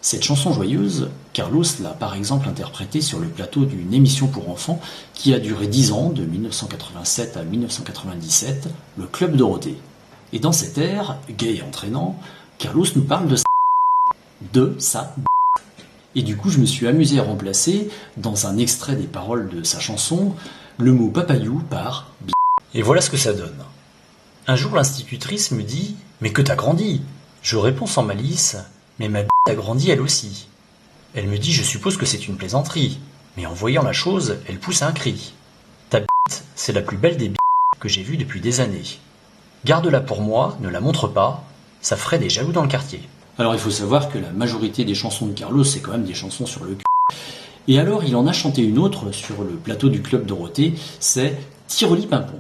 Cette chanson joyeuse, Carlos l'a par exemple interprétée sur le plateau d'une émission pour enfants qui a duré 10 ans, de 1987 à 1997, le Club Dorothée. Et dans cet air, gai et entraînant, Carlos nous parle de sa Et du coup, je me suis amusé à remplacer, dans un extrait des paroles de sa chanson, le mot papayou par b. Et voilà ce que ça donne. Un jour, l'institutrice me dit « Mais que t'as grandi ?» Je réponds sans malice « Mais ma b*** a grandi elle aussi. » Elle me dit « Je suppose que c'est une plaisanterie. » Mais en voyant la chose, elle pousse un cri. « Ta b***, c'est la plus belle des b*** que j'ai vues depuis des années. Garde-la pour moi, ne la montre pas, ça ferait des jaloux dans le quartier. » Alors il faut savoir que la majorité des chansons de Carlos, c'est quand même des chansons sur le cul. Et alors il en a chanté une autre sur le plateau du Club Dorothée, c'est Tiroli Pimpon.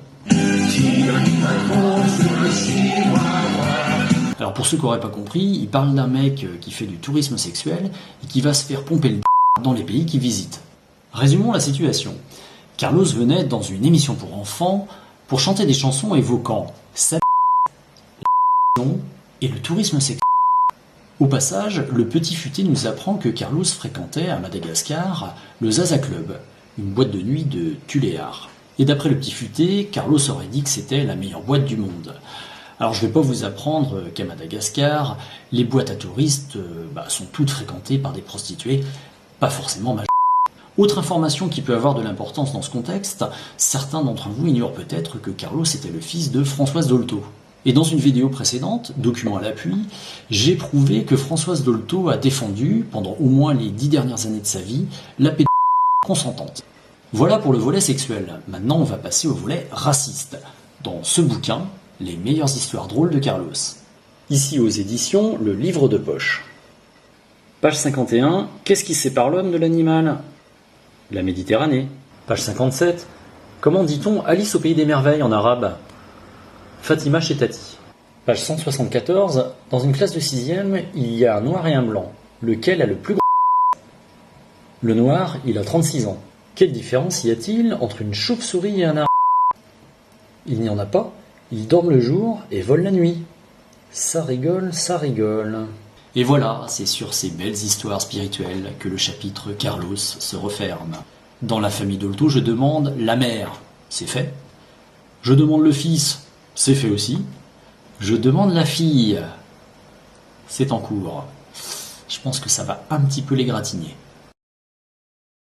Alors pour ceux qui n'auraient pas compris, il parle d'un mec qui fait du tourisme sexuel et qui va se faire pomper le dans les pays qu'il visite. Résumons la situation. Carlos venait dans une émission pour enfants pour chanter des chansons évoquant sa et le tourisme sexuel. Au passage, le petit futé nous apprend que Carlos fréquentait à Madagascar le Zaza Club, une boîte de nuit de Tuléar. Et d'après le petit futé, Carlos aurait dit que c'était la meilleure boîte du monde. Alors je ne vais pas vous apprendre qu'à Madagascar, les boîtes à touristes sont toutes fréquentées par des prostituées, pas forcément majeures. Autre information qui peut avoir de l'importance dans ce contexte, certains d'entre vous ignorent peut-être que Carlos était le fils de Françoise Dolto. Et dans une vidéo précédente, document à l'appui, j'ai prouvé que Françoise Dolto a défendu, pendant au moins les 10 dernières années de sa vie, la pédophilie consentante. Voilà pour le volet sexuel. Maintenant, on va passer au volet raciste. Dans ce bouquin, les meilleures histoires drôles de Carlos. Ici aux éditions, le livre de poche. Page 51, qu'est-ce qui sépare l'homme de l'animal ? La Méditerranée. Page 57, comment dit-on Alice au pays des merveilles en arabe ? Fatima chez Tati. Page 174, dans une classe de 6e, il y a un noir et un blanc. Lequel a le plus gros ? Le noir, il a 36 ans. Quelle différence y a-t-il entre une chauve-souris et un arabe ? Il n'y en a pas, ils dorment le jour et volent la nuit. Ça rigole, ça rigole. Et voilà, c'est sur ces belles histoires spirituelles que le chapitre Carlos se referme. Dans la famille Dolto, je demande la mère. C'est fait. Je demande le fils. C'est fait aussi. Je demande la fille. C'est en cours. Je pense que ça va un petit peu les gratiner.